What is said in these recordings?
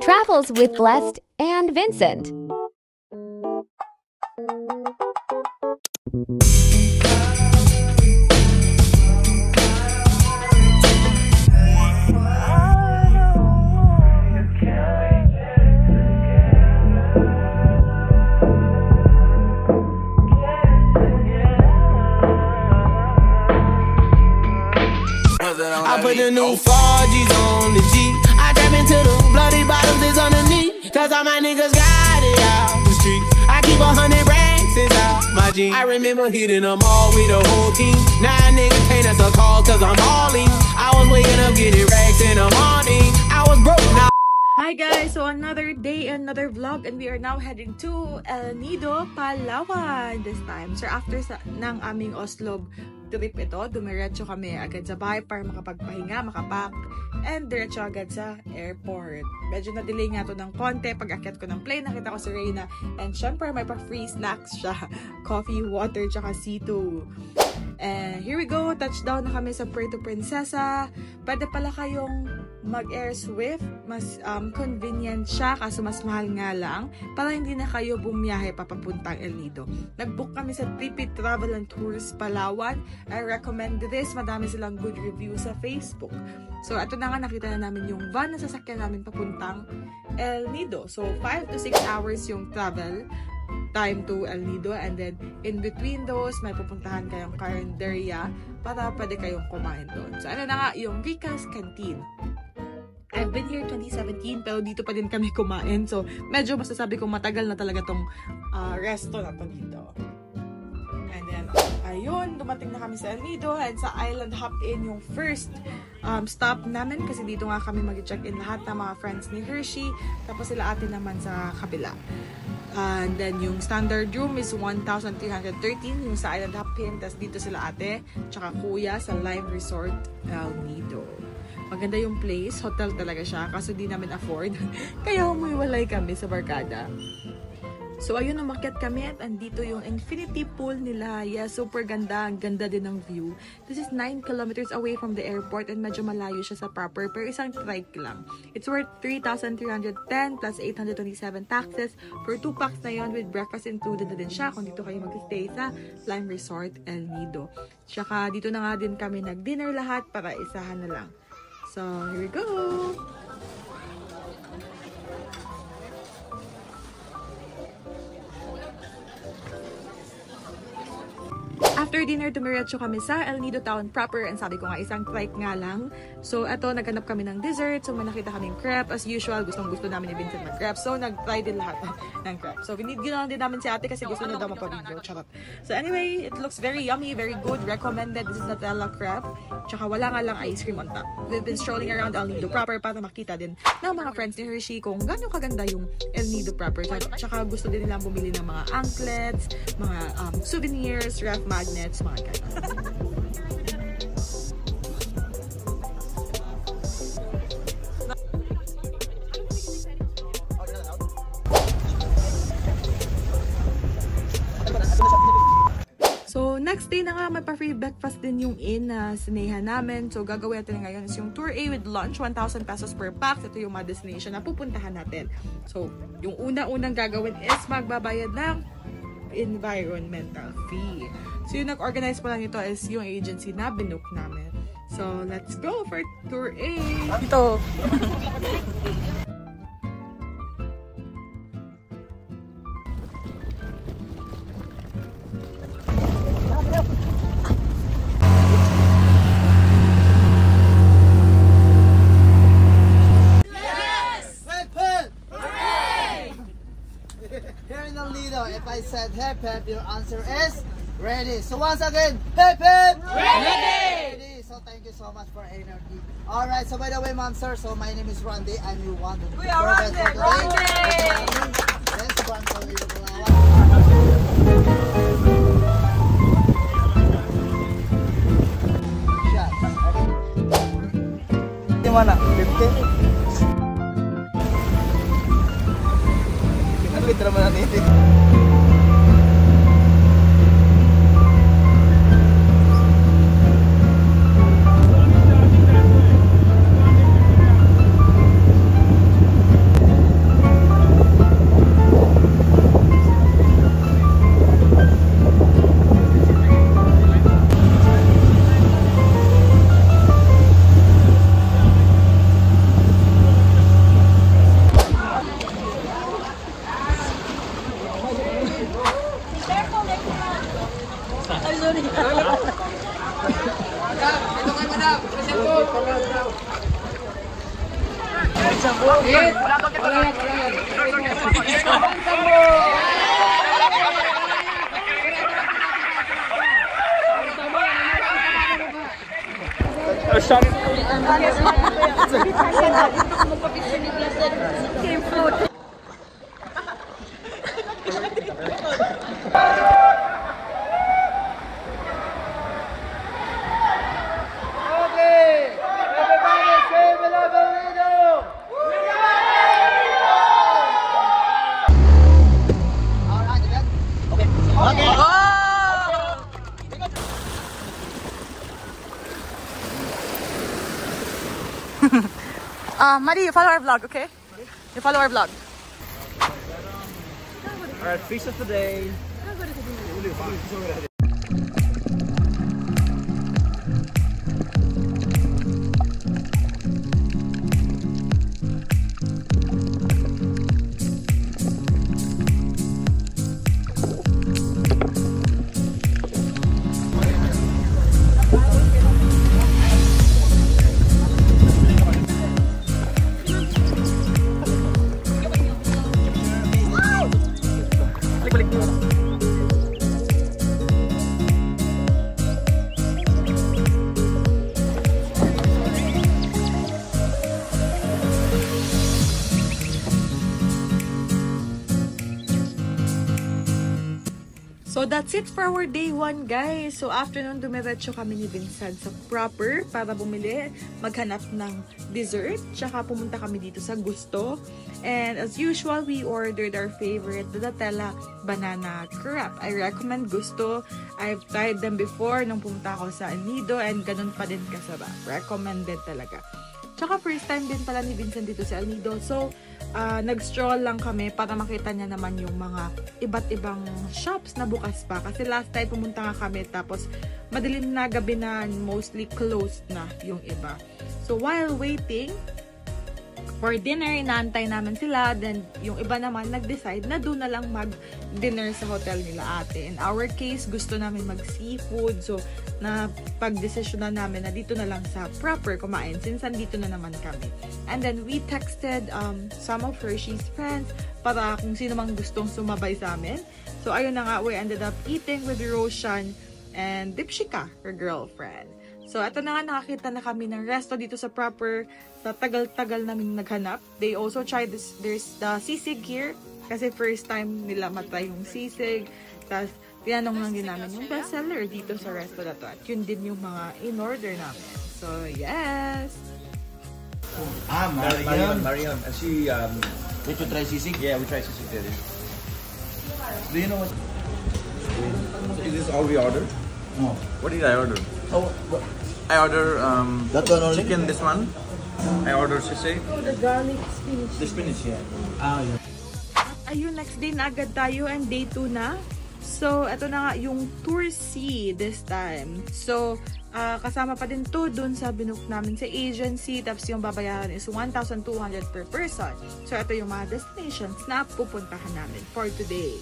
Travels with Blessed and Vincent. I put the new 4Gs on the G. I trap into the bloody bottoms is underneath. Cause all my niggas got it out the street. I keep 100 racks inside my jeans. I remember hitting them all with the whole team. Now niggas can't answer calls cause I'm balling. I was waking up getting racks in the morning. I was broke now. Hi guys! So another day, another vlog, and we are now heading to El Nido, Palawan this time. So after ng aming Oslo trip ito, dumiretso kami agad sa bahay para makapagpahinga, makapack, and diretso agad sa airport. Medyo na-delay nga to ng konti. Pag akyat ko ng plane, nakita ko si Reyna, and syempre may pa-free snacks siya. Coffee, water, tsaka C2. And here we go, touchdown na kami sa Puerto Princesa. Pwede pala kayong mag-air Swift, mas convenient siya, kaso mas mahal nga lang, para hindi na kayo bumiyahe papapuntang El Nido. Nag-book kami sa TP Travel and Tours Palawan. I recommend this, madami silang good reviews sa Facebook. So ito na nga, nakita na namin yung van na sasakyan namin papuntang El Nido. So 5 to 6 hours yung travel time to El Nido, and then in between those may pupuntahan kayong Carinderia para pwede kayong kumain doon. So ano na nga, yung Rica's Canteen. I've been here 2017 pero dito pa din kami kumain, so medyo masasabi kong matagal na talaga tong resto na to dito. And then ayun, dumating na kami sa El Nido, and sa Island Hop In yung first stop namin kasi dito nga kami mag-check-in lahat ng mga friends ni Hershey, tapos sila ate naman sa kabila. And then yung standard room is 1,313 yung sa Island Hop In, tapos dito sila ate tsaka kuya sa Lime Resort El Nido. Maganda yung place, hotel talaga siya, kaso di namin afford kaya humiwalay kami sa barkada. So ayun, umakyat kami at andito yung infinity pool nila. Yeah, super ganda. Ang ganda din ng view. This is 9 kilometers away from the airport and medyo malayo siya sa proper, pero isang trike lang. It's worth 3,310 plus 827 taxes. For 2 packs na yon, with breakfast included na din siya kung dito kayo mag-stay sa Lime Resort El Nido. Tsaka dito na nga din kami nag-dinner lahat para isahan na lang. So here we go! After dinner, dumiretso kami sa El Nido Town proper, and sabi ko nga, isang trike nga lang. So, eto, naghanap kami ng dessert. So, may nakita kaming crepe. As usual, gustong-gusto namin ni Vincent mag-crepe. So, nag-try din lahat ng crepe. So, ginawa din namin si ate kasi gusto niya daw mapa-video. Charot. So, anyway, it looks very yummy, very good. Recommended. This is Nutella crepe. Tsaka wala nga lang ice cream on top. We've been strolling around El Nido proper para makita din ng mga friends ni Hershey kung gano'ng kaganda yung El Nido proper. Tsaka gusto din nilang bumili ng mga anklets, mga souvenirs, ref magnets, mga ganun. So, next day na nga, may pa-free breakfast din yung inn na sinehan namin. So, gagawin natin ngayon is yung Tour A with lunch, 1,000 pesos per pax. Ito yung mga destination na pupuntahan natin. So, yung unang gagawin is magbabayad ng environmental fee. So, yung nag-organize pa lang ito is yung agency na binook namin. So, let's go for Tour A! Ito! If I said hip hip, your answer is ready. So once again, hip hip! Ready! So thank you so much for energy. Alright, so by the way, ma'am, sir, so my name is Randy. I'm your one. We are Randy! Yes, one for you. Shots. Di mana? 50? Kita naman natin. Maddie, you follow our vlog, okay? You follow our vlog. Alright, feast of the day. So that's it for our day 1, guys. So after nun, dumiretso kami ni Vincent sa Proper para bumili, maghanap ng dessert. Tsaka pumunta kami dito sa Gusto. And as usual, we ordered our favorite, the Nutella Banana Crepe. I recommend Gusto. I've tried them before nung pumunta ako sa Nido and ganun pa din kasaba. Recommended talaga. Tsaka first time din pala ni Vincent dito sa El Nido. So, nag-stroll lang kami para makita niya naman yung mga iba't ibang shops na bukas pa. Kasi last time pumunta nga kami tapos madilim na, gabi na, mostly closed na yung iba. So, while waiting for dinner, inaantay namin sila. Then, yung iba naman nag-decide na doon na lang mag-dinner sa hotel nila ate. In our case, gusto namin mag-seafood. So, pag-desisyon na namin na dito na lang sa Proper kumain since andito na naman kami. And then, we texted some of Hershey's friends para kung sino mang gustong sumabay sa amin. So, ayun na nga, we ended up eating with Roshan and Dipshika, her girlfriend. So, ito na nga, nakakita na kami ng resto dito sa Proper. Sa tagal-tagal namin naghanap. They also tried this, there's the sisig here. Kasi first time nila matry yung sisig. Tapos, tinanong lang din namin yung bestseller dito sa resto na to. At yun din yung mga in-order namin. So, yes! Marion. And she, did you try sisig? Yeah, we tried sisig there. Do you know what? So is this all we ordered? No. What did I order? Oh, I order that one only? chicken, this one. I order sisig. Oh, the garlic spinach. The spinach, yeah. Yeah. Ayun, next day na agad tayo and day 2 na. So, ito na nga yung Tour C this time. So, kasama pa din to dun sa binook namin sa agency. Tapos yung babayaran is 1,200 per person. So, ito yung mga destinations na pupuntahan namin for today.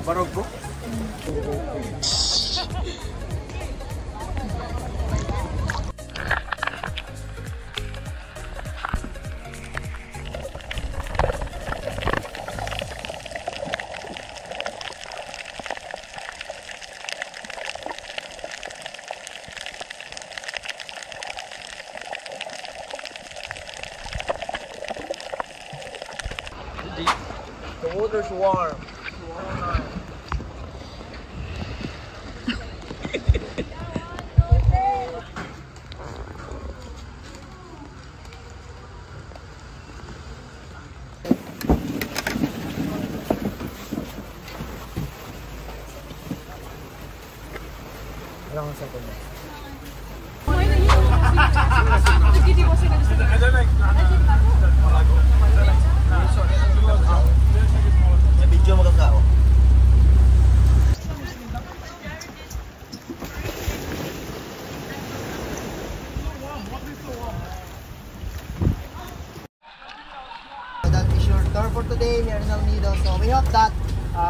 Barog po? The water's warm. Wala akong second. Video mo ka. That is your tour for today here in El Nido. So we hope that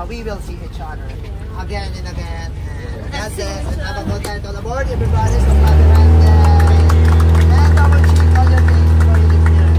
we will see each other again and again. And that's it. And have a good night all aboard, everybody. So happy and double check all your things before you leave here.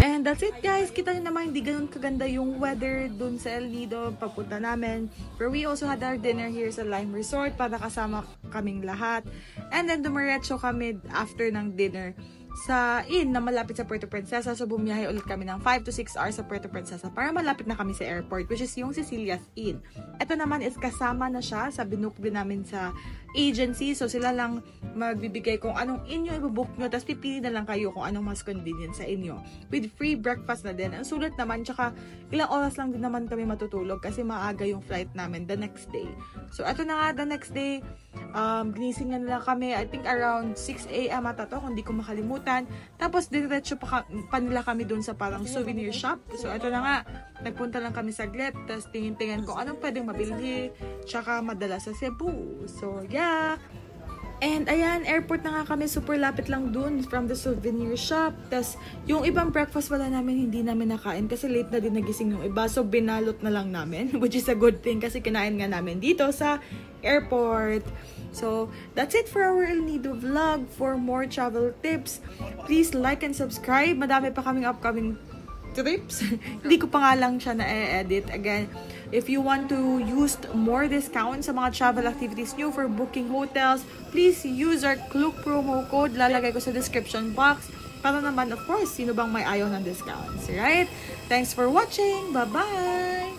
And that's it guys, kita nyo naman hindi ganun kaganda yung weather dun sa El Nido papunta namin. But we also had our dinner here sa Lime Resort para kasama kaming lahat. And then dumiretso kami after ng dinner sa inn na malapit sa Puerto Princesa. So bumiyahe ulit kami ng 5 to 6 hours sa Puerto Princesa para malapit na kami sa airport, which is yung Cecilia's Inn. Ito naman is kasama na siya sa binook din namin sa agency. So sila lang magbibigay kung anong inyo ibubook nyo, tapos pipili na lang kayo kung anong mas convenient sa inyo. With free breakfast na din. Ang sulit naman, tsaka ilang oras lang din naman kami matutulog kasi maaga yung flight namin the next day. So ito na nga, the next day, ginising na lang kami, I think around 6 AM ata to, kung di ko makalimutan. Tapos diretso pa nila kami dun sa parang souvenir shop. So ito na nga, nagpunta lang kami saglit, tapos tingin-tingin kung anong pwedeng mabili, tsaka madala sa Cebu. So yeah. And ayan, airport na nga kami, super lapit lang dun from the souvenir shop. Tapos yung ibang breakfast wala namin, hindi namin nakain kasi late na din nagising yung iba. So binalot na lang namin, which is a good thing kasi kinain nga namin dito sa airport. So that's it for our El Nido vlog. For more travel tips, please like and subscribe. Madami pa kaming upcoming trips. Hindi ko pa nga lang siya na-edit. Again, if you want to use more discounts sa mga travel activities nyo for booking hotels, please use our Klook promo code. Lalagay ko sa description box. Para naman, of course, sino bang may ayaw ng discounts, right? Thanks for watching. Bye-bye!